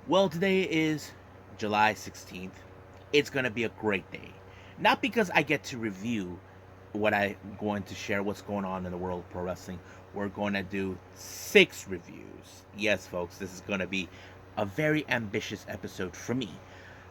Well, today is July 16th. It's going to be a great day. Not because I get to review what I'm going to share, what's going on in the world of pro wrestling. We're going to do 6 reviews. Yes, folks, this is going to be a very ambitious episode for me.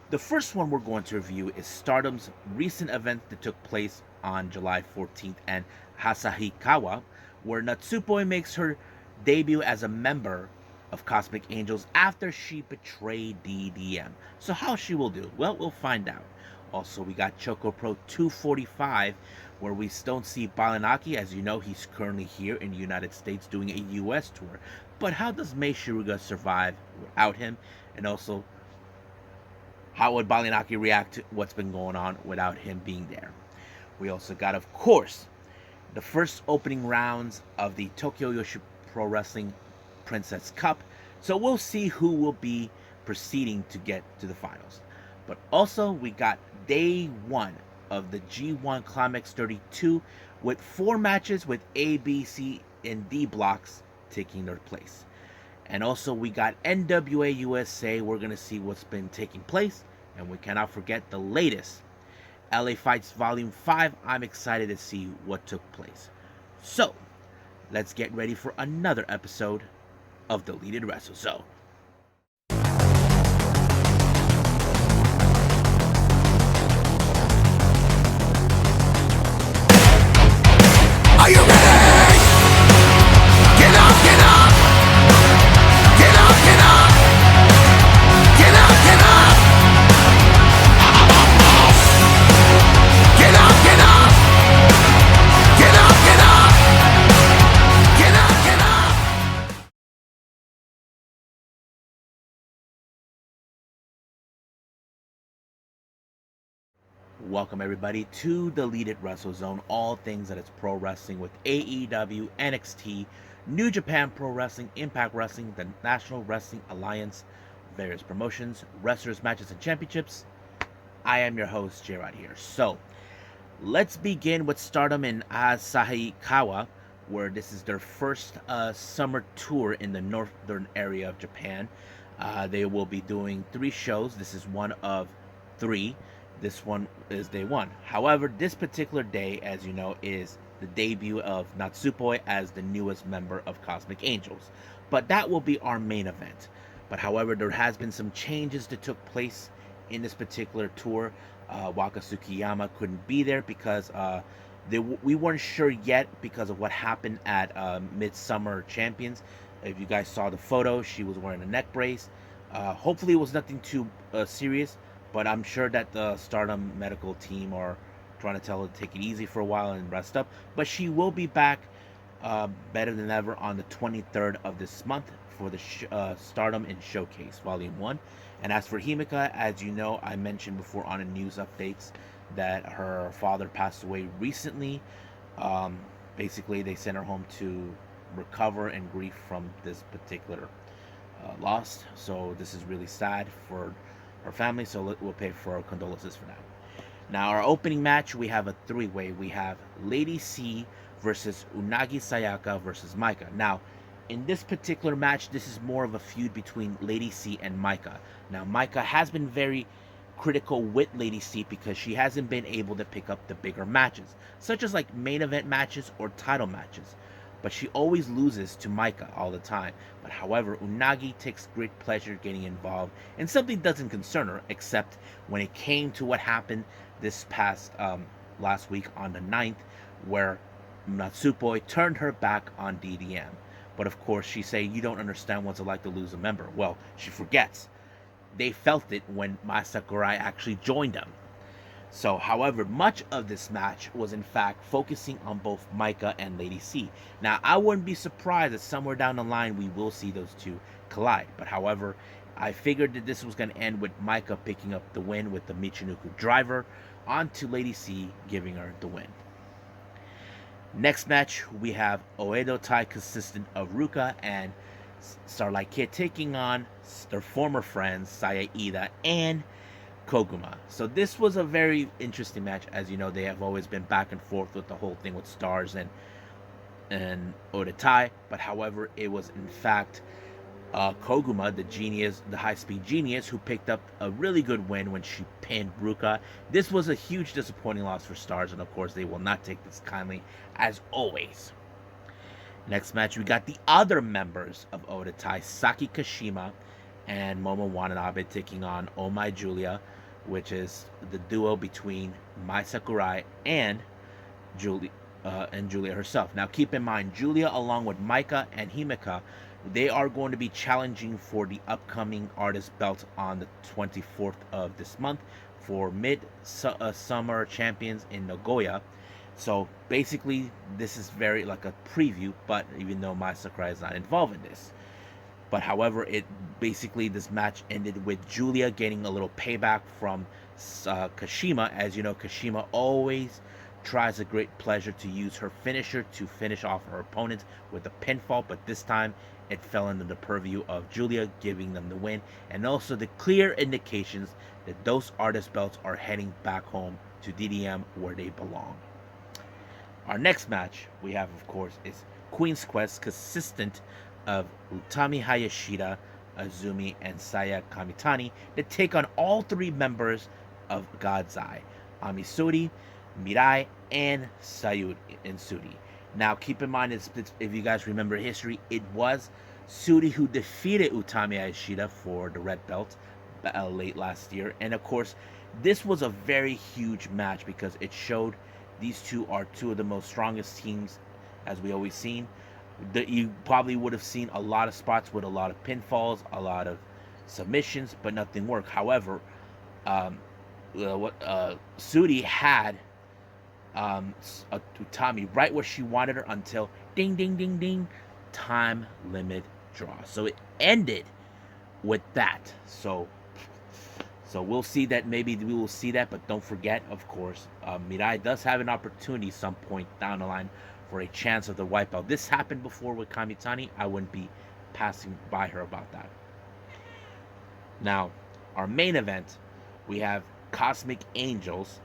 The first one we're going to review is Stardom's recent event that took place on July 14th and Asahikawa, where Natsupoi makes her debut as a member of Cosmic Angels after she betrayed DDM. So how she will do? Well, we'll find out. Also, we got ChocoPro 245, where we don't see Baliyan Akki. As you know, he's currently here in the United States doing a US tour. But how does Mei Shiruga survive without him? And also, how would Baliyan Akki react to what's been going on without him being there? We also got, of course, the first opening rounds of the Tokyo Joshi Pro Wrestling Princess Cup. So we'll see who will be proceeding to get to the finals. But also, we got day one of the G1 Climax 32 with 4 matches with A, B, C, and D blocks taking their place. And also, we got NWA USA. We're going to see what's been taking place. And we cannot forget the latest LA Fights Volume 5. I'm excited to see what took place. So, let's get ready for another episode of Deleted Wrestle Zone. Are you ready? Get up, get up! Get up, get up! Get up, get up! Get up, get up! Get up, get up! Get up, get up! Welcome everybody to Deleted Wrestle Zone, all things that is pro wrestling with AEW, NXT, New Japan Pro Wrestling, Impact Wrestling, the National Wrestling Alliance, various promotions, wrestlers, matches, and championships. I am your host, J-Rod here. So, let's begin with Stardom in Asahikawa, where this is their first summer tour in the northern area of Japan. They will be doing 3 shows. This is one of 3. This one is day 1. However, this particular day, as you know, is the debut of Natsupoi as the newest member of Cosmic Angels. But that will be our main event. But however, there has been some changes that took place in this particular tour. Waka Tsukiyama couldn't be there because we weren't sure yet because of what happened at Midsummer Champions. If you guys saw the photo, she was wearing a neck brace. Hopefully, it was nothing too serious, but I'm sure that the Stardom medical team are trying to tell her to take it easy for a while and rest up. But she will be back better than ever on the 23rd of this month for the Stardom in Showcase Volume 1. And as for Himeka, as you know, I mentioned before on the news updates that her father passed away recently. Basically, they sent her home to recover and grief from this particular loss. So this is really sad for her family. So we'll pay for our condolences for that. Now, our opening match, we have a 3-way. We have Lady C versus Unagi Sayaka versus Maika. Now, in this particular match, this is more of a feud between Lady C and Maika. Now, Maika has been very critical with Lady C because she hasn't been able to pick up the bigger matches, such as like main event matches or title matches. But she always loses to Maika all the time. But however, Unagi takes great pleasure getting involved, and something doesn't concern her except when it came to what happened this past last week on the 9th, where Natsupoi turned her back on DDM. But of course, she say, "You don't understand what's it like to lose a member." Well, she forgets. They felt it when Mai Sakurai actually joined them. So, however, much of this match was in fact focusing on both Maika and Lady C. Now, I wouldn't be surprised that somewhere down the line we will see those two collide. But however, I figured that this was going to end with Maika picking up the win with the Michinoku driver onto Lady C, giving her the win. Next match, we have Oedo Tai consistent of Ruka and Starlight Kid taking on their former friends Saya Ida and Koguma. So this was a very interesting match. As you know, they have always been back and forth with the whole thing with Stars and Oedo Tai. But however, it was in fact Koguma, the genius, the high-speed genius, who picked up a really good win when she pinned Ruka. This was a huge disappointing loss for Stars, and of course they will not take this kindly, as always. Next match, we got the other members of Oda Tai, Saki Kashima and Momo Watanabe, taking on Oh My Julia, which is the duo between Mai Sakurai and Julia herself. Now, keep in mind, Julia, along with Maika and Himeka, they are going to be challenging for the upcoming artist belt on the 24th of this month for Mid-Summer Champions in Nagoya. So basically, this is very like a preview, but even though Mai Sakurai is not involved in this. But however, this match ended with Julia getting a little payback from Kashima. As you know, Kashima always tries a great pleasure to use her finisher to finish off her opponent with a pinfall, but this time it fell under the purview of Julia, giving them the win, and also the clear indications that those artist belts are heading back home to DDM where they belong. Our next match we have, of course, is Queen's Quest, consistent of Utami Hayashida, Azumi, and Saya Kamitani, to take on all three members of God's Eye, Amisuri, Mirai, and Sayud and Sudi. Now, keep in mind, if you guys remember history, it was Sudi who defeated Utami Hayashida for the red belt late last year. And of course, this was a very huge match because it showed these two are two of the most strongest teams, as we always seen. You probably would have seen a lot of spots with a lot of pinfalls, a lot of submissions, but nothing worked. However, Sudi had Utami right where she wanted her until ding, ding, ding, ding, time limit draw. So it ended with that. So we'll see that. Maybe we will see that, but don't forget, of course, Mirai does have an opportunity some point down the line for a chance of the white belt. This happened before with Kamitani. I wouldn't be passing by her about that. Now, our main event, we have Cosmic Angels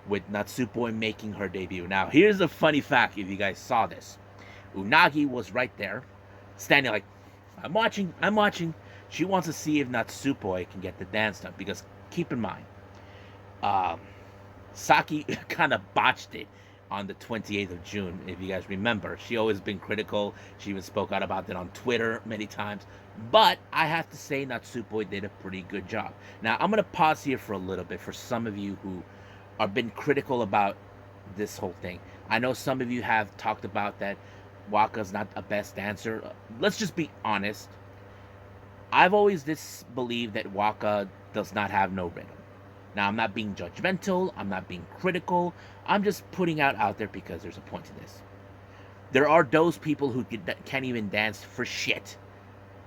with Natsupoi making her debut. Now, here's a funny fact if you guys saw this. Unagi was right there, standing like, I'm watching. She wants to see if Natsupoi can get the dance done, because keep in mind, Saki kind of botched it on the 28th of June, if you guys remember. She always been critical. She even spoke out about it on Twitter many times. But I have to say Natsupoi did a pretty good job. Now, I'm going to pause here for a little bit for some of you who have been critical about this whole thing. I know some of you have talked about that Waka's not a best dancer. Let's just be honest. I've always disbelieved that Waka does not have no rhythm. Now, I'm not being judgmental. I'm not being critical. I'm just putting out there because there's a point to this. There are those people who can't even dance for shit.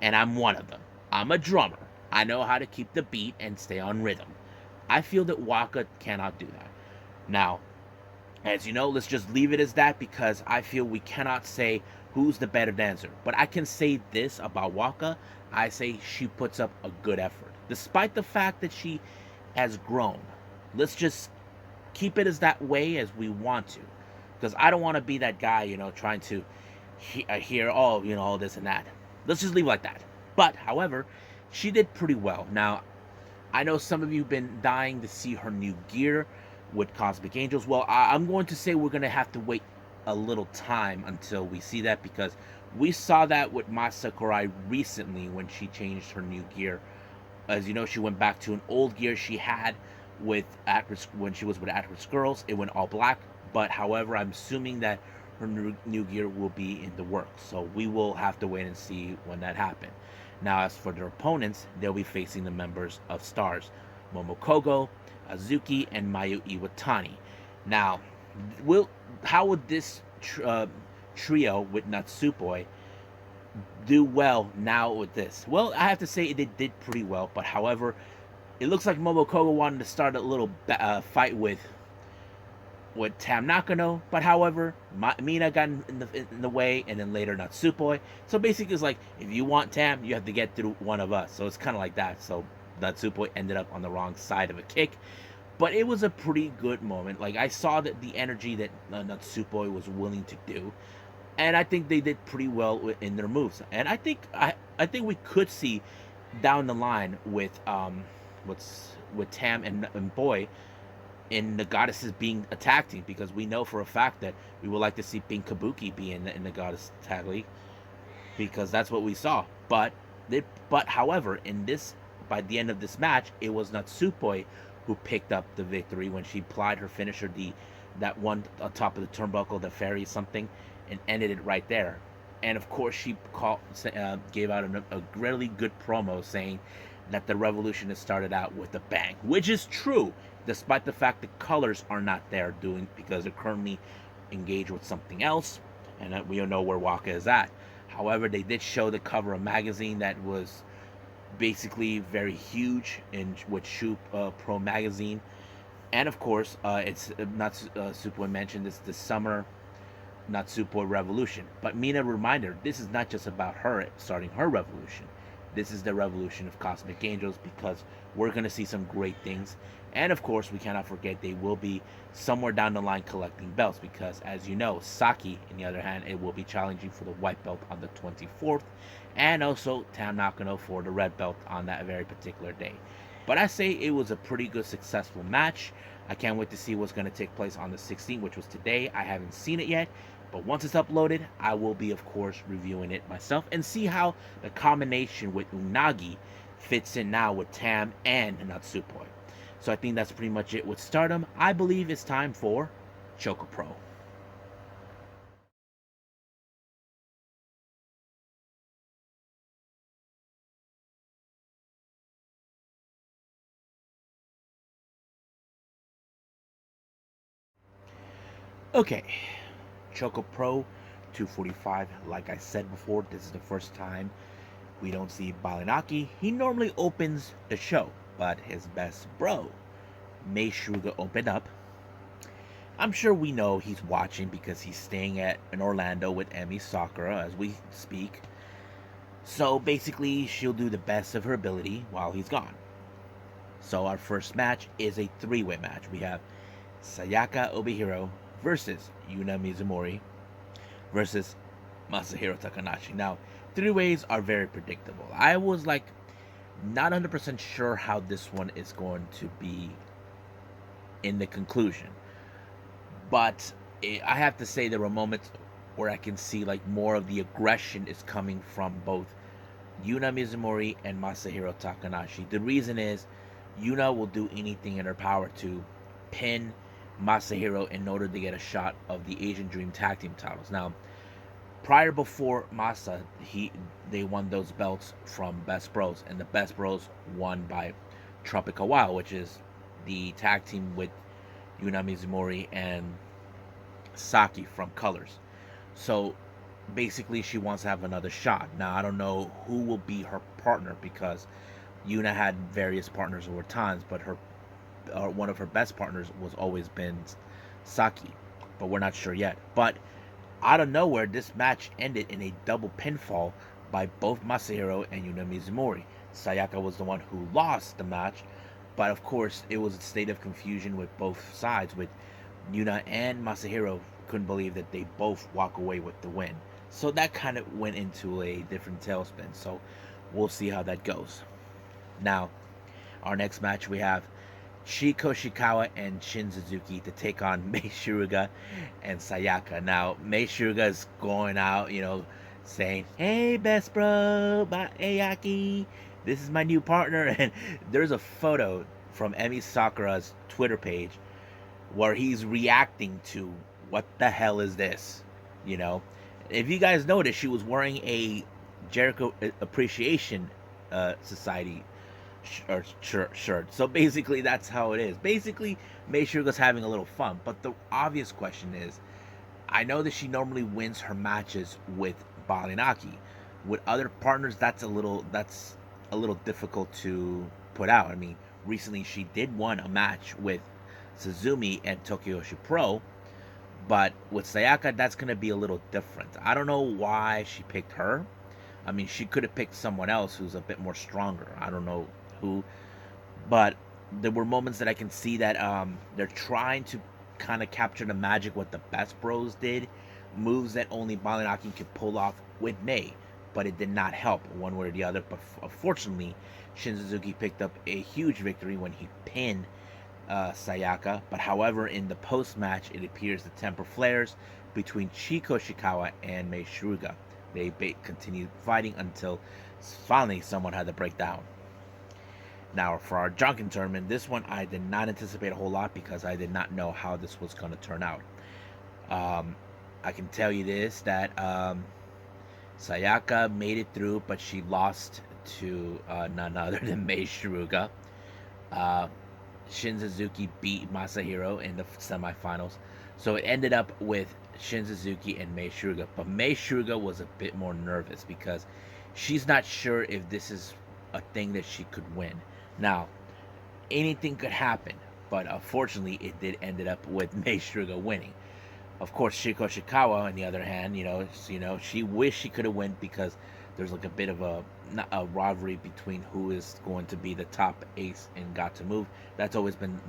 And I'm one of them. I'm a drummer. I know how to keep the beat and stay on rhythm. I feel that Waka cannot do that. Now, as you know, let's just leave it as that, because I feel we cannot say who's the better dancer. But I can say this about Waka. I say she puts up a good effort. Despite the fact that she has grown. Let's just keep it as that way as we want to. Because I don't want to be that guy, trying to hear, all this and that. Let's just leave it like that. But, however, she did pretty well. Now, I know some of you have been dying to see her new gear with Cosmic Angels. Well, I'm going to say we're going to have to wait a little time until we see that, because we saw that with Mai Sakurai recently when she changed her new gear. As you know, she went back to an old gear she had with when she was with At-Risk Girls. It went all black. But, however, I'm assuming that her new gear will be in the works. So we will have to wait and see when that happens. Now, as for their opponents, they'll be facing the members of Stars, Momokogo, Azuki, and Mayu Iwatani. Now, how would this trio with Natsupoi do well now with this? Well, I have to say they did pretty well, but however, it looks like Momokogo wanted to start a little fight with Tam Nakano, but however, Mina got in the way, and then later Natsupoi. So basically, it's like, if you want Tam, you have to get through one of us. So it's kind of like that. So Natsupoi ended up on the wrong side of a kick, but it was a pretty good moment. Like, I saw that the energy that Natsupoi was willing to do, and I think they did pretty well in their moves. And I think I think we could see down the line with what's with Tam and Boy in the goddesses being a tag team, because we know for a fact that we would like to see Pink Kabuki be in the goddess tag league, because that's what we saw. But however, in this, by the end of this match, it was Natsupoi who picked up the victory when she applied her finisher, the that one on top of the turnbuckle, the fairy something, and ended it right there. And of course, she gave out a really good promo saying that the revolution has started out with a bang, which is true, despite the fact the colors are not there because they're currently engaged with something else, and we don't know where Waka is at. However, they did show the cover of a magazine that was basically very huge with Shoe Pro magazine, and of course, it's not Natsupoi mentioned this the summer Natsupoi revolution. But Mina reminder, this is not just about her starting her revolution. This is the revolution of Cosmic Angels, because we're going to see some great things. And of course, we cannot forget they will be somewhere down the line collecting belts, because as you know, Saki, on the other hand, it will be challenging for the white belt on the 24th, and also Tam Nakano for the red belt on that very particular day. But I say it was a pretty good, successful match. I can't wait to see what's going to take place on the 16th, which was today. I haven't seen it yet, but once it's uploaded, I will be, of course, reviewing it myself and see how the combination with Unagi fits in now with Tam and Natsupoi. So I think that's pretty much it with Stardom. I believe it's time for ChocoPro. Okay, ChocoPro 245. Like I said before, this is the first time we don't see Baliyan Akki. He normally opens the show, but his best bro, Mei Suga, opened up. I'm sure we know he's watching because he's staying in Orlando with Emi Sakura as we speak. So basically, she'll do the best of her ability while he's gone. So our first match is a three-way match. We have Sayaka Obihiro versus Yuna Mizumori versus Masahiro Takanashi. Now, three ways are very predictable. I was like not 100% sure how this one is going to be in the conclusion. But I have to say there were moments where I can see like more of the aggression is coming from both Yuna Mizumori and Masahiro Takanashi. The reason is Yuna will do anything in her power to pin Masahiro in order to get a shot of the Asian Dream Tag Team titles. Now, before Masa, they won those belts from Best Bros, and the Best Bros won by Tropical Wild, which is the tag team with Yuna Mizumori and Saki from Colors. So basically, she wants to have another shot. Now, I don't know who will be her partner, because Yuna had various partners over times, but one of her best partners was always been Saki, but we're not sure yet. But out of nowhere, this match ended in a double pinfall by both Masahiro and Yuna Mizumori. Sayaka was the one who lost the match, but of course, it was a state of confusion with both sides, with Yuna and Masahiro couldn't believe that they both walk away with the win. So that kind of went into a different tailspin. So we'll see how that goes. Now, our next match, we have Chiko Shikawa and Shin Suzuki to take on Mei Suruga and Sayaka. Now, Mei Suruga is going out, saying, "Hey, best bro, Ayaki, this is my new partner." And there's a photo from Emi Sakura's Twitter page where he's reacting to, what the hell is this? If you guys noticed, she was wearing a Jericho Appreciation Society shirt. So basically, that's how it is. Basically, Mei Suruga's having a little fun. But the obvious question is, I know that she normally wins her matches with Baliyan Akki. With other partners, that's a little difficult to put out. I mean, recently she did win a match with Suzumi and Joshi Pro, but with Sayaka, that's going to be a little different. I don't know why she picked her. I mean, she could have picked someone else who's a bit more stronger. I don't know who, but there were moments that I can see that they're trying to kind of capture the magic what the Best Bros did, moves that only Baliyan Akki could pull off with Mei. but it did not help one way or the other. But unfortunately, Shin Suzuki picked up a huge victory when he pinned Sayaka. But however, in the post match, it appears the temper flares between Chiko Shikawa and Mei Shruga. They continued fighting until finally someone had to break down. Now, for our Junkin tournament, this one I did not anticipate a whole lot because I did not know how this was going to turn out. I can tell you this, that Sayaka made it through, but she lost to none other than Mei Shruga. Uh, Shin Suzuki beat Masahiro in the semifinals. So it ended up with Shin Suzuki and Mei Shruga. But Mei Shruga was a bit more nervous because she's not sure if this is a thing that she could win. Now, anything could happen, but unfortunately, it did ended up with Mei Shruga winning. Of course, Chiko Shikawa, on the other hand, she wished she could have won because there's like a bit of a rivalry between who is going to be the top ace in Got to Move. That's always been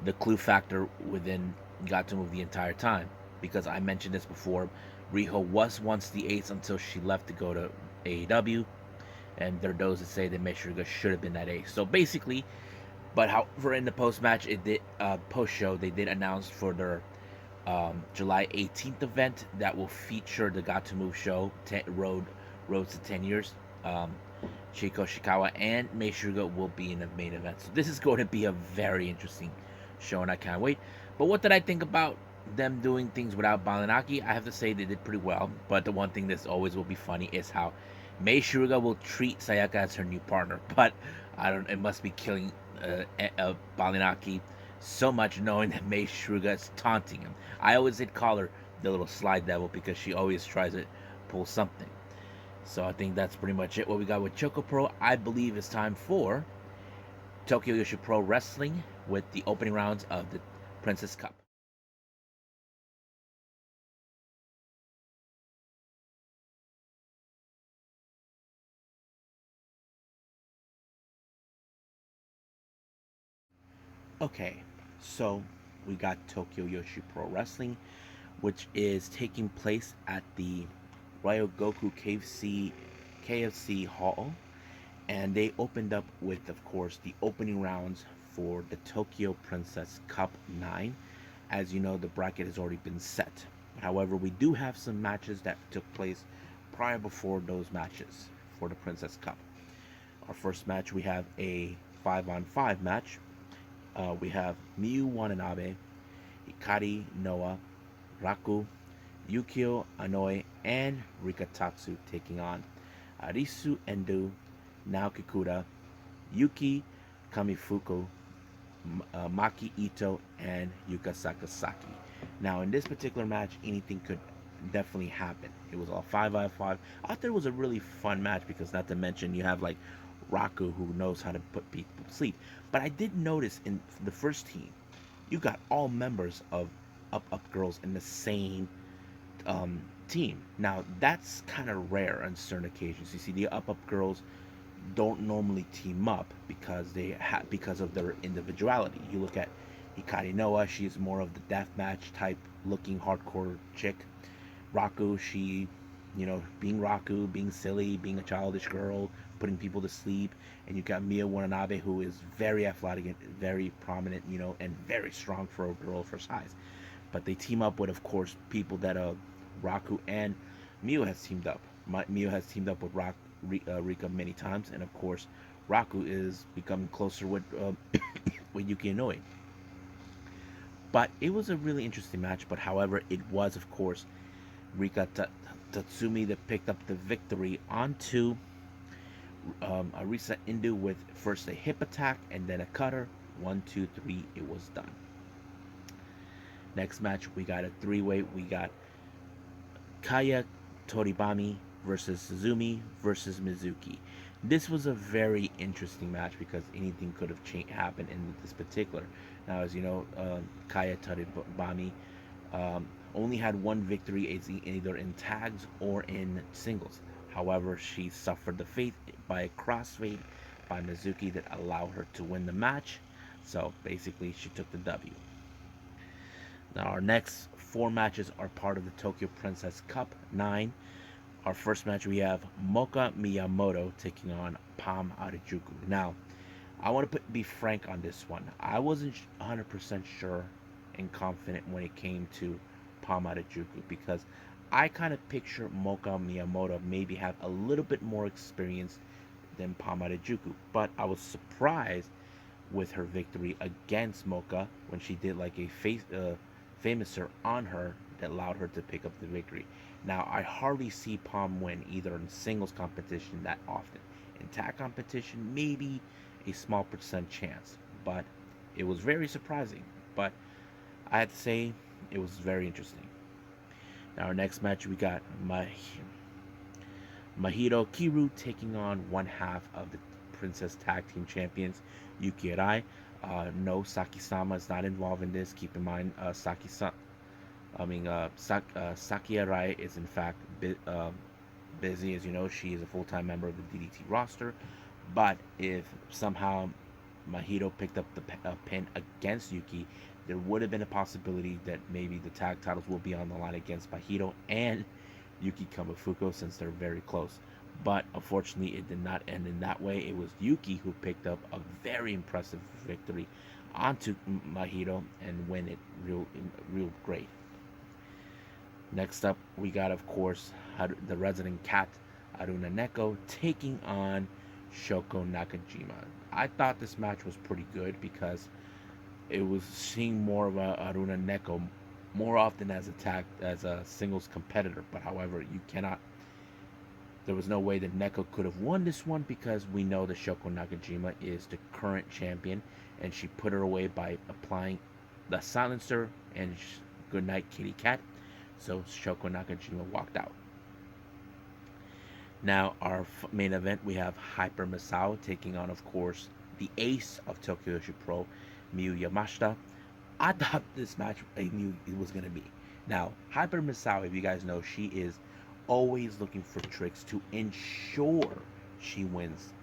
the clue factor within Got to Move the entire time. Because I mentioned this before, Riho was once the ace until she left to go to AEW, and there are those that say that Mei Shruga should have been that ace. So basically, but however, in the post match, it did post show they did announce for their July 18th event that will feature the Got to Move show, Road to 10 Years. Chiko Shikawa and Mei Shruga will be in the main event. So this is going to be a very interesting show, and I can't wait. But what did I think about them doing things without Baliyan Akki? I have to say they did pretty well. But the one thing that always will be funny is how Mei Shruga will treat Sayaka as her new partner. But I don't. It must be killing Baliyan Akki so much knowing that Mei Shruga is taunting him. I always did call her the little slide devil because she always tries to pull something. So I think that's pretty much it. What we got with ChocoPro, I believe it's time for Tokyo Joshi Pro Wrestling with the opening rounds of the Princess Cup. Okay, so we got Tokyo Joshi Pro Wrestling, which is taking place at the Ryogoky KFC Hall, and they opened up with, of course, the opening rounds for the Tokyo Princess Cup 9. As you know, the bracket has already been set. However, we do have some matches that took place prior before those matches for the Princess Cup. Our first match, we have a 5-on-5 match. We have Miyu Watanabe, Hikari Noa, Raku, Yukio Anoi, and Rika Tatsu taking on Arisu Endo, Naoki Kura, Yuki Kamifuku, Maki Ito, and Yuka Sakasaki. Now, in this particular match, anything could definitely happen. It was all 5-on-5. I thought it was a really fun match because, not to mention, you have like Raku, who knows how to put people to sleep. But I did notice in the first team, you got all members of Up Girls in the same team. Now that's kind of rare on certain occasions. You see, the Up Girls don't normally team up because because of their individuality. You look at Hikari Noa; she's more of the deathmatch type looking hardcore chick. Raku, she, being Raku, being silly, being a childish girl, putting people to sleep. And you got Miyu Watanabe, who is very athletic and very prominent, and very strong for a girl of her size. But they team up with, of course, people that Raku and Miyu has teamed up. Miyu has teamed up with Rika many times, and of course, Raku is becoming closer with with Yuki Inouye. But it was a really interesting match. But however, it was, of course, Rika Tatsumi that picked up the victory onto Arisa Endo with first a hip attack and then a cutter. 1, 2, 3, it was done. Next match, we got a three-way. We got Kaya Toribami versus Suzumi versus Mizuki. This was a very interesting match because anything could have happened in this particular. Now, as you know, Kaya Toribami only had one victory either in tags or in singles. However, she suffered the fate by a crossfade by Mizuki that allowed her to win the match. So basically, she took the W. Now, our next 4 matches are part of the Tokyo Princess Cup 9. Our first match, we have Moka Miyamoto taking on Pam Arajuku. Now, I want to be frank on this one. I wasn't 100% sure and confident when it came to Pam Arajuku because I kind of picture Moka Miyamoto maybe have a little bit more experience than Pam Arajuku, but I was surprised with her victory against Mocha when she did like a famouser on her that allowed her to pick up the victory. Now, I hardly see Palm win either in singles competition that often. In tag competition, maybe a small percent chance, but it was very surprising. But I had to say, it was very interesting. Now, our next match, we got Mahito Kiru taking on one half of the Princess Tag Team Champions, Yuki Arai. No, Saki-sama is not involved in this. Keep in mind, Saki Arai is in fact busy. As you know, she is a full-time member of the DDT roster. But if somehow Mahito picked up the pin against Yuki, there would have been a possibility that maybe the tag titles will be on the line against Mahito and Yuki Kamifuko since they're very close. But unfortunately, it did not end in that way. It was Yuki who picked up a very impressive victory onto Mahito and win it real great. Next up, we got, of course, the resident cat, Aruna Neko, taking on Shoko Nakajima. I thought this match was pretty good because it was seeing more of Aruna Neko more often as a singles competitor. But however, there was no way that Neko could have won this one because we know that Shoko Nakajima is the current champion, and she put her away by applying the silencer and goodnight kitty cat. So Shoko Nakajima walked out. Now, our main event, we have Hyper Masao taking on, of course, the ace of Tokyo Joshi Pro, Miyu Yamashita. I thought this match I knew it was going to be. Now, Hyper Masao, if you guys know, she is always looking for tricks to ensure she wins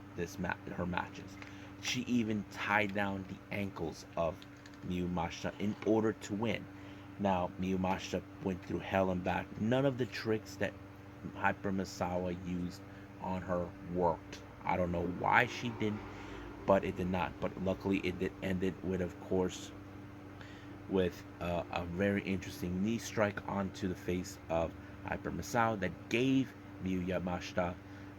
her matches. She even tied down the ankles of Miyu Mashita in order to win. Now, Miyu Mashita went through hell and back. None of the tricks that Hyper Masawa used on her worked. I don't know why she did, but it did not. But luckily, it did ended with, of course, with a very interesting knee strike onto the face of Hyper Masao that gave Miyu Yamashita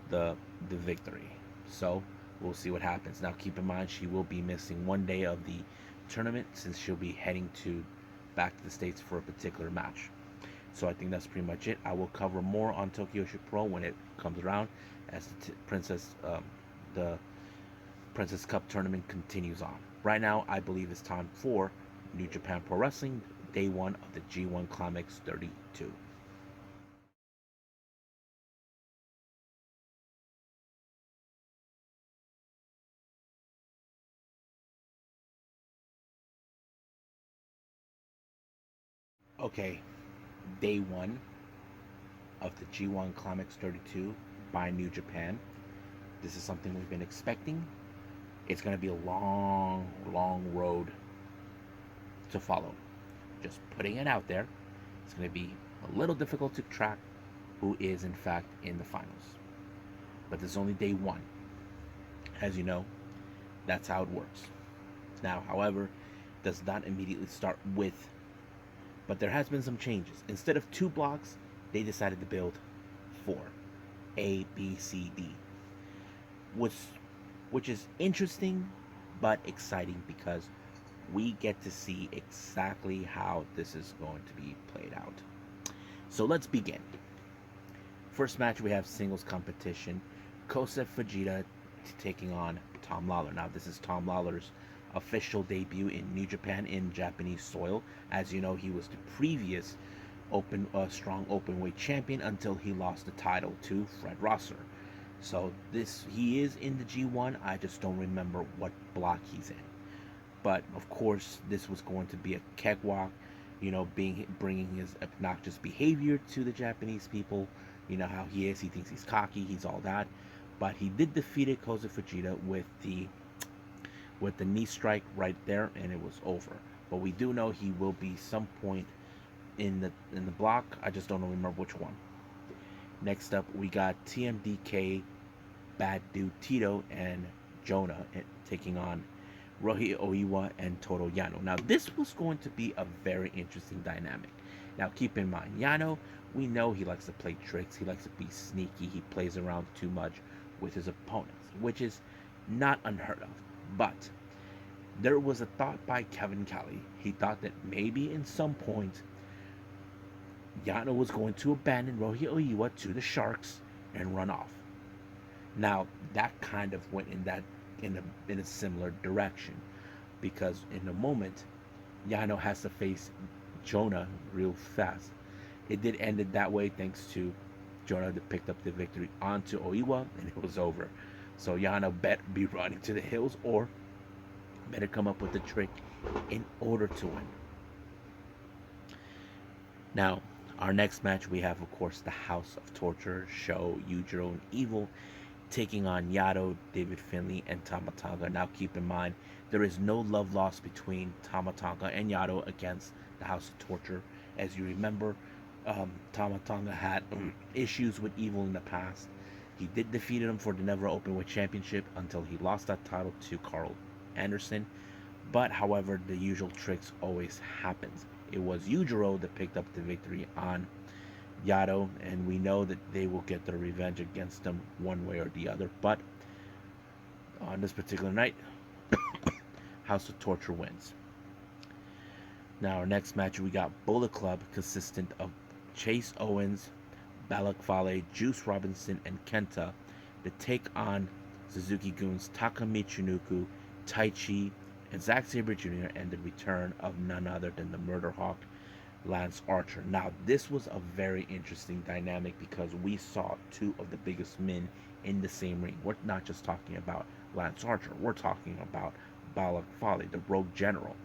the victory. So we'll see what happens. Now, keep in mind, she will be missing one day of the tournament since she'll be heading back to the States for a particular match. So I think that's pretty much it. I will cover more on Tokyo Joshi Pro when it comes around as the Princess Cup tournament continues on. Right now, I believe it's time for New Japan Pro Wrestling, day one of the G1 Climax 32. Okay, day one of the G1 Climax 32 by New Japan. This is something we've been expecting. It's going to be a long, long road to follow. Just putting it out there. It's going to be a little difficult to track who is, in fact, in the finals. But this is only day one. As you know, that's how it works. Now, however, does not immediately start with, but there has been some changes. Instead of 2 blocks, they decided to build 4. A, B, C, D. Which is interesting, but exciting because we get to see exactly how this is going to be played out. So let's begin. First match, we have singles competition. Kosei Fujita taking on Tom Lawler. Now, this is Tom Lawler's official debut in New Japan in Japanese soil. As you know, he was the previous strong openweight champion until he lost the title to Fred Rosser. So he is in the G1. I just don't remember what block he's in. But of course, this was going to be a cakewalk. Bringing his obnoxious behavior to the Japanese people. You know how he is. He thinks he's cocky. He's all that. But he did defeat Kosei Fujita with the knee strike right there, and it was over. But we do know he will be some point in the block. I just don't remember which one. Next up, we got TMDK, Bad Dude Tito, and Jonah taking on Rohi Oiwa and Toru Yano. Now, this was going to be a very interesting dynamic. Now, keep in mind, Yano, we know he likes to play tricks, he likes to be sneaky, he plays around too much with his opponents, which is not unheard of. But there was a thought by Kevin Kelly. He thought that maybe in some point Yano was going to abandon Rohi Oiwa to the Sharks and run off. Now that kind of went in a similar direction because in the moment Yano has to face Jonah real fast. It did end it that way thanks to Jonah that picked up the victory onto Oiwa and it was over. So Yano better be running to the hills or better come up with a trick in order to win. Now, our next match we have of course the House of Torture, Sho, Yujiro, and Evil taking on Yado, David Finlay, and Tama Tonga. Now keep in mind there is no love lost between Tama Tonga and Yado against the House of Torture. As you remember, Tama Tonga had issues with Evil in the past. He did defeat him for the Never Openweight Championship until he lost that title to Carl Anderson. But however, the usual tricks always happens. It was Yujiro that picked up the victory on Yado, and we know that they will get their revenge against him one way or the other. But on this particular night, House of Torture wins. Now, our next match, we got Bullet Club, consistent of Chase Owens, Balak Fale, Juice Robinson, and Kenta, to take on Suzuki Goons, Taka Michinoku, Taichi, and Zack Sabre Jr., and the return of none other than the Murder Hawk, Lance Archer. Now, this was a very interesting dynamic because we saw two of the biggest men in the same ring. We're not just talking about Lance Archer, we're talking about Balak Fale, the Rogue General.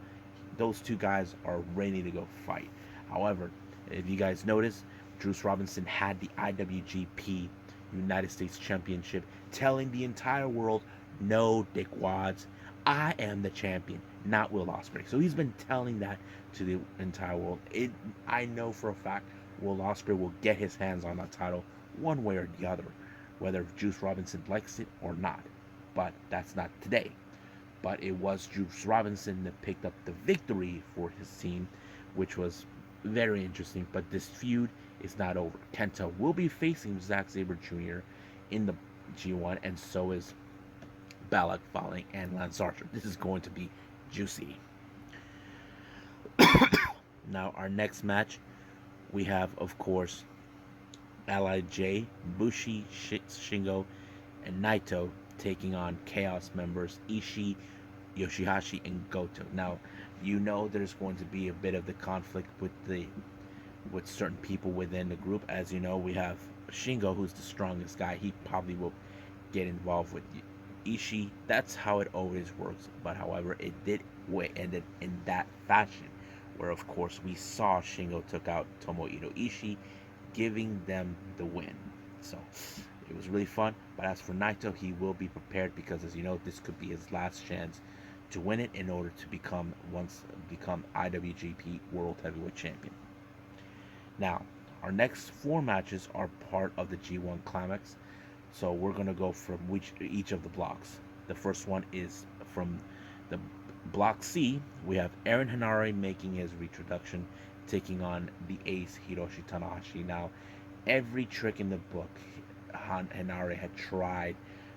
Those two guys are ready to go fight. However, if you guys notice, Juice Robinson had the IWGP United States Championship, telling the entire world, no dickwads, I am the champion, not Will Ospreay. So he's been telling that to the entire world. I know for a fact Will Ospreay will get his hands on that title one way or the other, whether Juice Robinson likes it or not. But that's not today. But it was Juice Robinson that picked up the victory for his team, which was very interesting. But this feud is not over. Kenta will be facing Zack Sabre Jr. in the G1, and so is Balak Fale and Lance Archer. This is going to be juicy. Now, our next match, we have, of course, Lij, Bushi, Shingo, and Naito taking on Chaos members Ishii, Yoshihashi, and Goto. Now, you know there's going to be a bit of the conflict with certain people within the group. As you know, we have Shingo, who's the strongest guy. He probably will get involved with Ishii. That's how it always works. But however, it ended in that fashion, where of course we saw Shingo took out Tomohiro Ishii, giving them the win. So it was really fun. But as for Naito, he will be prepared because, as you know, this could be his last chance to win it in order to become IWGP World Heavyweight Champion. Now, our next four matches are part of the G1 Climax. So we're going to go from each of the blocks. The first one is from the Block C. We have Aaron Henare making his reintroduction, taking on the ace Hiroshi Tanahashi. Now, every trick in the book, Henare had tried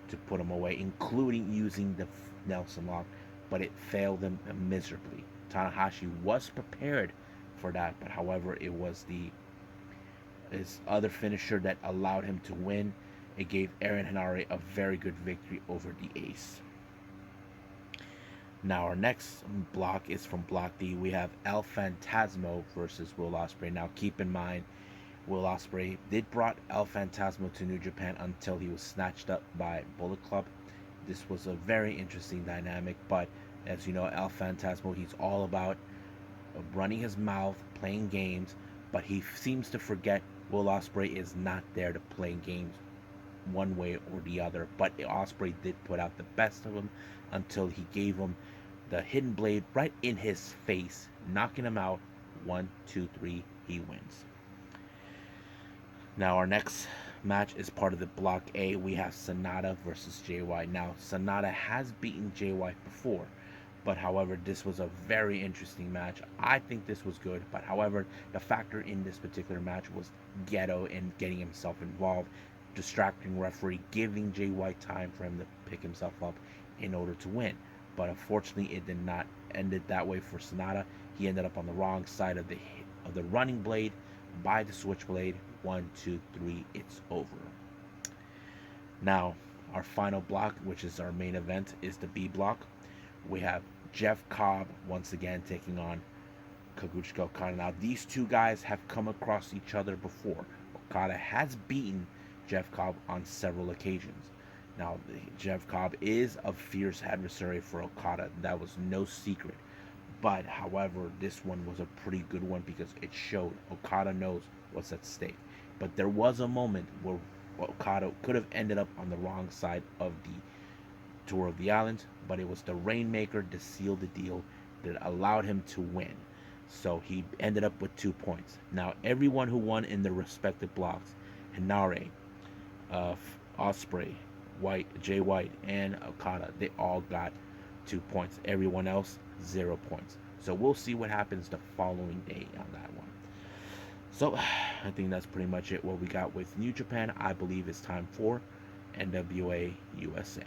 to put him away, including using the Nelson lock, but it failed him miserably. Tanahashi was prepared for that, but however, it was his other finisher that allowed him to win. It gave Aaron Henare a very good victory over the ace. Now, our next block is from Block D. We have El Phantasmo versus Will Ospreay. Now, keep in mind, Will Ospreay did brought El Phantasmo to New Japan until he was snatched up by Bullet Club. This was a very interesting dynamic, but as you know, El Phantasmo, he's all about running his mouth, playing games, but he seems to forget Will Ospreay is not there to play games one way or the other. But Ospreay did put out the best of him until he gave him the hidden blade right in his face, knocking him out. 1, 2, 3, he wins. Now, our next match is part of the Block A. We have Sonata versus JY. Now, Sonata has beaten JY before, but however, this was a very interesting match. I think this was good, but however, the factor in this particular match was Ghetto and getting himself involved, distracting referee, giving JY time for him to pick himself up in order to win. But unfortunately, it did not end it that way for Sonata. He ended up on the wrong side of the running blade by the switchblade. 1, 2, 3, it's over. Now, our final block, which is our main event, is the B block. We have Jeff Cobb once again taking on Kazuchika Okada. Now, these two guys have come across each other before. Okada has beaten Jeff Cobb on several occasions. Now, Jeff Cobb is a fierce adversary for Okada. That was no secret. But, however, this one was a pretty good one because it showed Okada knows what's at stake. But there was a moment where Okada could have ended up on the wrong side of the Tour of the Island, but it was the Rainmaker to seal the deal that allowed him to win. So he ended up with 2 points. Now, everyone who won in their respective blocks, Hinare, Osprey, Jay White, and Okada, they all got 2 points. Everyone else, 0 points. So we'll see what happens the following day on that one. So I think that's pretty much it. What we got with New Japan, I believe it's time for NWA USA.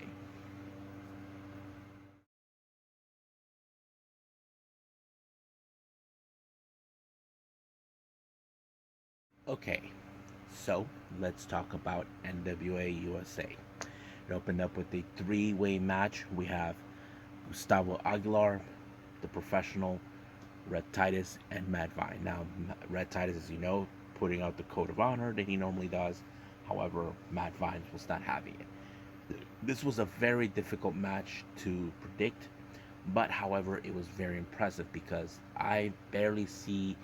Okay, so let's talk about NWA USA. It opened up with a three-way match. We have Gustavo Aguilar, the professional, Red Titus, and Matt Vine. Now, Red Titus, as you know, putting out the code of honor that he normally does. However, Matt Vine was not having it. This was a very difficult match to predict, but however, it was very impressive because I barely see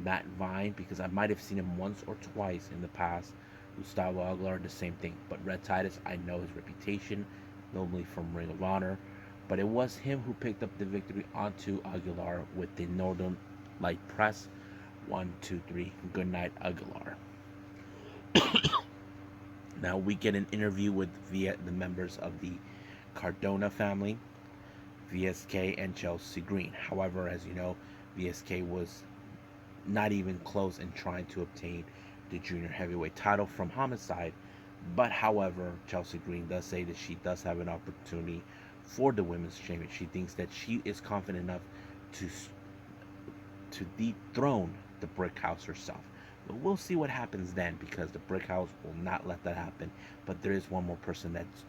Matt Vine because I might have seen him once or twice in the past. Gustavo Aguilar, the same thing. But Red Titus, I know his reputation, normally from Ring of Honor. But it was him who picked up the victory onto Aguilar with the Northern Light Press. 1, 2, 3. Good night, Aguilar. Now we get an interview with the members of the Cardona family, VSK and Chelsea Green. However, as you know, VSK was not even close in trying to obtain the junior heavyweight title from Homicide. But however, Chelsea Green does say that she does have an opportunity for the women's champion. She thinks that she is confident enough to dethrone the Brick House herself. But we'll see what happens then because the Brick House will not let that happen. But there is one more person that's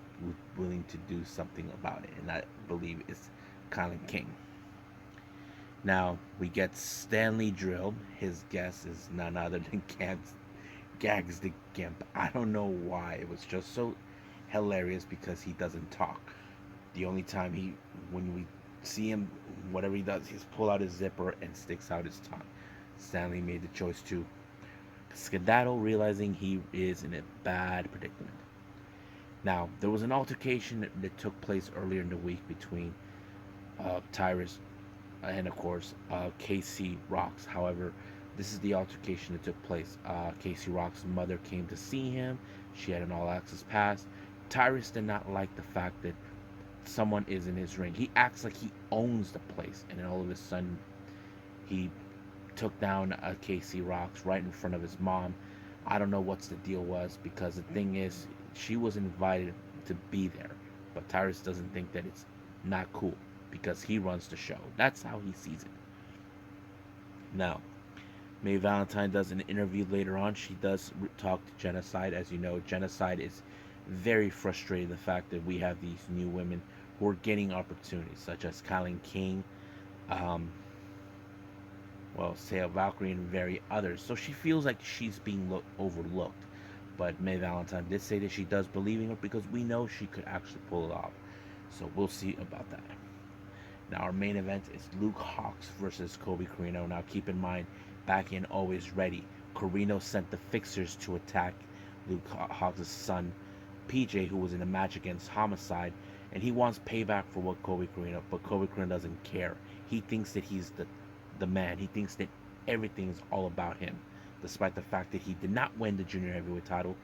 willing to do something about it, and I believe it's Colin King. Now we get Stanley Drill. His guest is none other than Gags the Gimp. I don't know why. It was just so hilarious because he doesn't talk. The only time when we see him, whatever he does, he's pull out his zipper and sticks out his tongue. Stanley made the choice to skedaddle, realizing he is in a bad predicament. Now, there was an altercation that took place earlier in the week between Tyrus and, of course, KC Rocks. However, this is the altercation that took place. KC Rock's mother came to see him. She had an all-access pass. Tyrus did not like the fact that someone is in his ring. He acts like he owns the place, and then all of a sudden, he took down KC Rocks right in front of his mom. I don't know what's the deal was because the thing is, she was invited to be there, but Tyrus doesn't think that it's not cool because he runs the show. That's how he sees it. Now, May Valentine does an interview later on. She does talk to Genocide. As you know, Genocide is very frustrated the fact that we have these new women who are getting opportunities, such as Colin King, Saya Valkyrie, and very others. So she feels like she's being overlooked. But May Valentine did say that she does believe in her because we know she could actually pull it off. So we'll see about that. Now our main event is Luke Hawx versus Kobe Carino. Now keep in mind, back in Always Ready, Carino sent the Fixers to attack Luke Hawx' son, PJ, who was in a match against Homicide, and he wants payback for what Kobe Carino, but Kobe Carino doesn't care. He thinks that he's the man. He thinks that everything is all about him, despite the fact that he did not win the junior heavyweight title.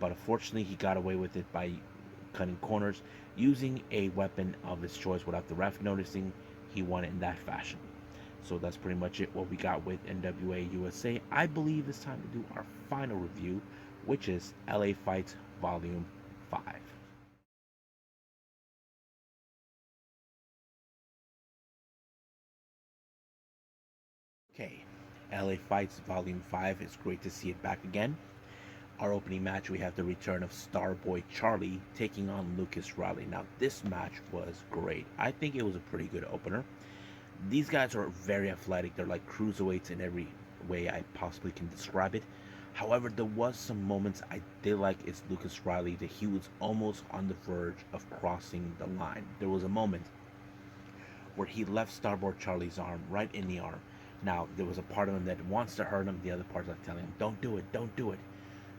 but unfortunately he got away with it by cutting corners using a weapon of his choice without the ref noticing. He won it in that fashion. So that's pretty much it what we got with NWA USA. I believe it's time to do our final review, which is LA Fights Volume 5. Okay, LA Fights Volume 5. It's great to see it back again. Our opening match, we have the return of Starboy Charlie taking on Lucas Riley. Now, this match was great. I think it was a pretty good opener. These guys are very athletic. They're like cruiserweights in every way I possibly can describe it. However, there was some moments I did like is Lucas Riley that he was almost on the verge of crossing the line. There was a moment where he left Starboard Charlie's arm right in the arm. Now, there was a part of him that wants to hurt him. The other part's like telling him, don't do it, don't do it.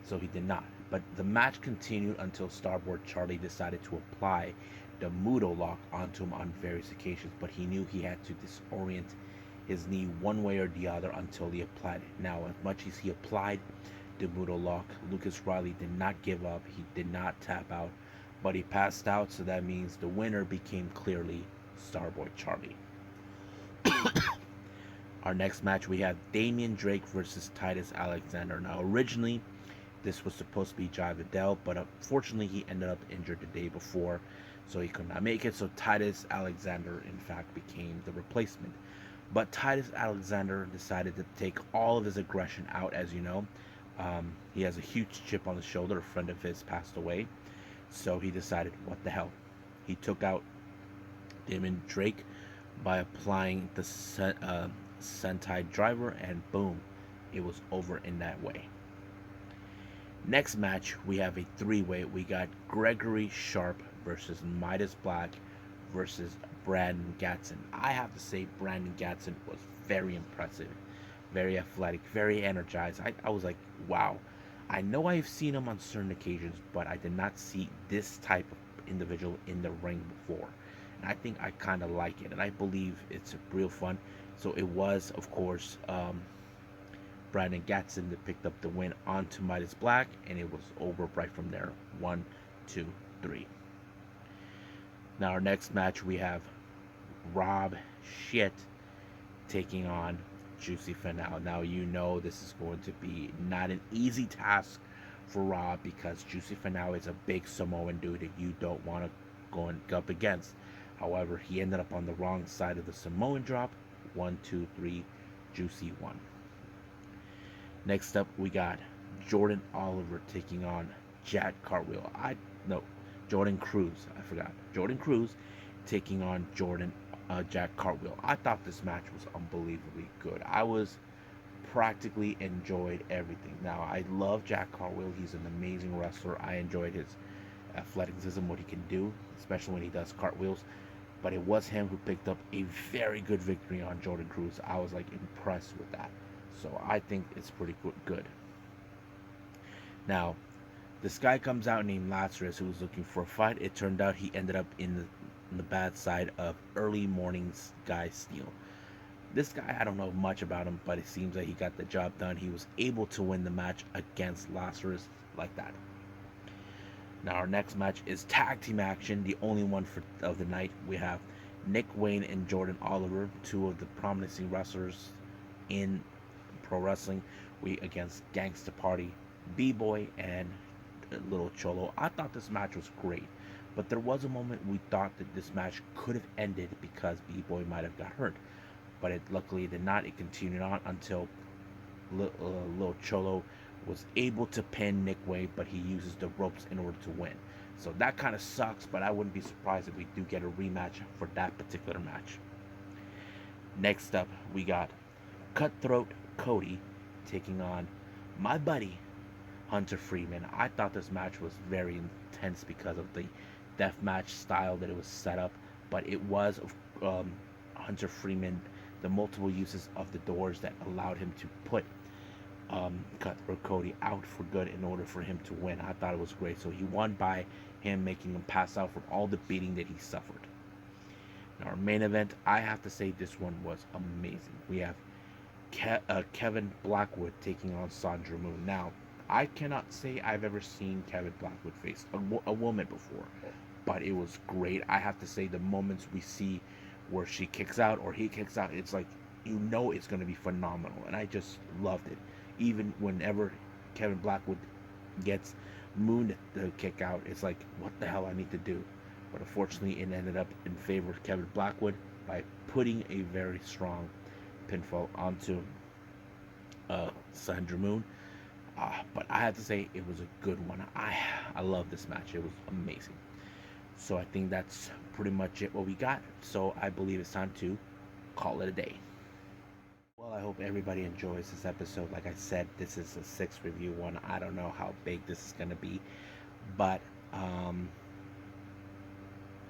So he did not. But the match continued until Starboard Charlie decided to apply the Mudo lock onto him on various occasions, but he knew he had to disorient his knee one way or the other until he applied it. Now, as much as he applied the Mudo lock, Lucas Riley did not give up. He did not tap out, but he passed out, so that means the winner became clearly Starboy Charlie. Our next match, we have Damian Drake versus Titus Alexander. Now, originally, this was supposed to be Jai Vidal, but unfortunately he ended up injured the day before, so he could not make it. So Titus Alexander, in fact, became the replacement. But Titus Alexander decided to take all of his aggression out, as you know. He has a huge chip on his shoulder. A friend of his passed away. So he decided, what the hell? He took out Damon Drake by applying the Sentai driver, and boom, it was over in that way. Next match, we have a three-way. We got Gregory Sharp versus Midas Black versus Brandon Gatson. I have to say, Brandon Gatson was very impressive, very athletic, very energized. I was like, wow. I know I've seen him on certain occasions, but I did not see this type of individual in the ring before. And I think I kind of like it, and I believe it's real fun. So it was, of course, Brandon Gatson that picked up the win onto Midas Black, and it was over right from there. 1, 2, 3. Now our next match, we have Rob Shit taking on Juicy Finale. Now you know this is going to be not an easy task for Rob, because Juicy Finale is a big Samoan dude that you don't want to go up against. However, he ended up on the wrong side of the Samoan drop. 1, 2, 3, Juicy won. Next up, we got Jordan Oliver taking on Jack Cartwheel. Jordan Cruz. I forgot. Jordan Cruz taking on Jack Cartwheel. I thought this match was unbelievably good. I was practically enjoyed everything. Now, I love Jack Cartwheel. He's an amazing wrestler. I enjoyed his athleticism, what he can do, especially when he does cartwheels. But it was him who picked up a very good victory on Jordan Cruz. I was like impressed with that. So I think it's pretty good. Now, this guy comes out named Lazarus who was looking for a fight. It turned out he ended up in the bad side of Early Morning's guy Steele. This guy, I don't know much about him, but it seems that he got the job done. He was able to win the match against Lazarus like that. Now our next match is tag team action, the only one of the night. We have Nick Wayne and Jordan Oliver, two of the prominent wrestlers in pro wrestling. We against Gangsta Party, B-Boy, and Little Cholo. I thought this match was great, but there was a moment we thought that this match could have ended because B-Boy might have got hurt, but it luckily did not. It continued on until Little Cholo was able to pin Nick Wayne, but he uses the ropes in order to win. So that kind of sucks, but I wouldn't be surprised if we do get a rematch for that particular match. Next up, we got Cutthroat Cody taking on my buddy Hunter Freeman. I thought this match was very intense because of the deathmatch style that it was set up, but it was Hunter Freeman, the multiple uses of the doors that allowed him to put Cutthroat Cody out for good in order for him to win. I thought it was great. So he won by him making him pass out from all the beating that he suffered. Now our main event, I have to say this one was amazing. We have Kevin Blackwood taking on Sandra Moon. Now, I cannot say I've ever seen Kevin Blackwood face a woman before, but it was great. I have to say, the moments we see where she kicks out or he kicks out, it's like, it's going to be phenomenal, and I just loved it. Even whenever Kevin Blackwood gets mooned to kick out, it's like, what the hell I need to do? But unfortunately, it ended up in favor of Kevin Blackwood by putting a very strong pinfall onto Sandra Moon. But I have to say, it was a good one. I love this match. It was amazing. So I think that's pretty much it what we got. So I believe it's time to call it a day. Well, I hope everybody enjoys this episode. Like I said, this is a 6 review one. I don't know how big this is going to be, but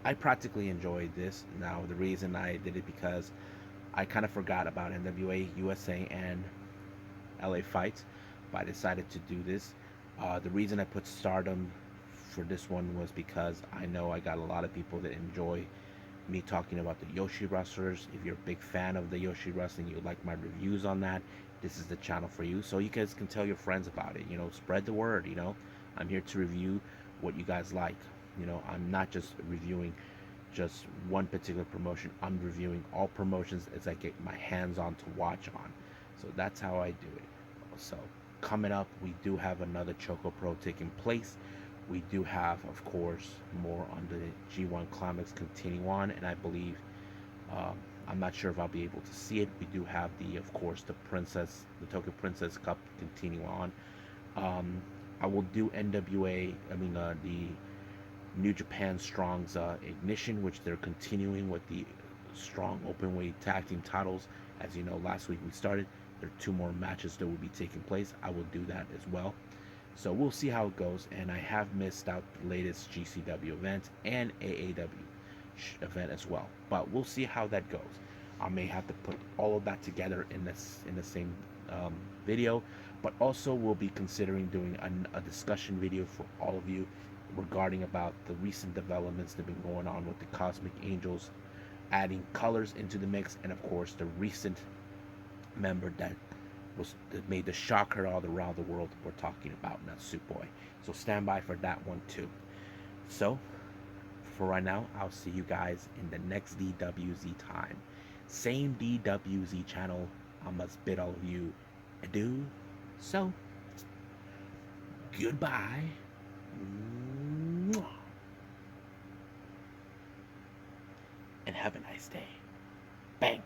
I practically enjoyed this. Now, the reason I did it because I kind of forgot about NWA USA and LA Fights, but I decided to do this. The reason I put Stardom for this one was because I know I got a lot of people that enjoy me talking about the Joshi wrestlers. If you're a big fan of the Joshi wrestling, you like my reviews on that, this is the channel for you. So you guys can tell your friends about it. Spread the word. I'm here to review what you guys like. I'm not just reviewing just one particular promotion. I'm reviewing all promotions as I get my hands on to watch on. So that's how I do it. So coming up, we do have another ChocoPro taking place. We do have, of course, more on the G1 Climax continuing on, and I believe, I'm not sure if I'll be able to see it. We do have of course, the Tokyo Princess Cup continuing on. I will do the New Japan Strong's Ignition, which they're continuing with the Strong Openweight Tag Team titles. As you know, last week we started. There are 2 more matches that will be taking place. I will do that as well. So we'll see how it goes. And I have missed out the latest GCW event and AAW event as well. But we'll see how that goes. I may have to put all of that together in the same video. But also we'll be considering doing a discussion video for all of you regarding about the recent developments that have been going on with the Cosmic Angels, adding colors into the mix, and of course the recent member that made the shocker all around the world. We're talking about Natsupoi. So stand by for that one too. So for right now, I'll see you guys in the next DWZ time. Same DWZ channel. I must bid all of you adieu. So goodbye. And have a nice day. Bang.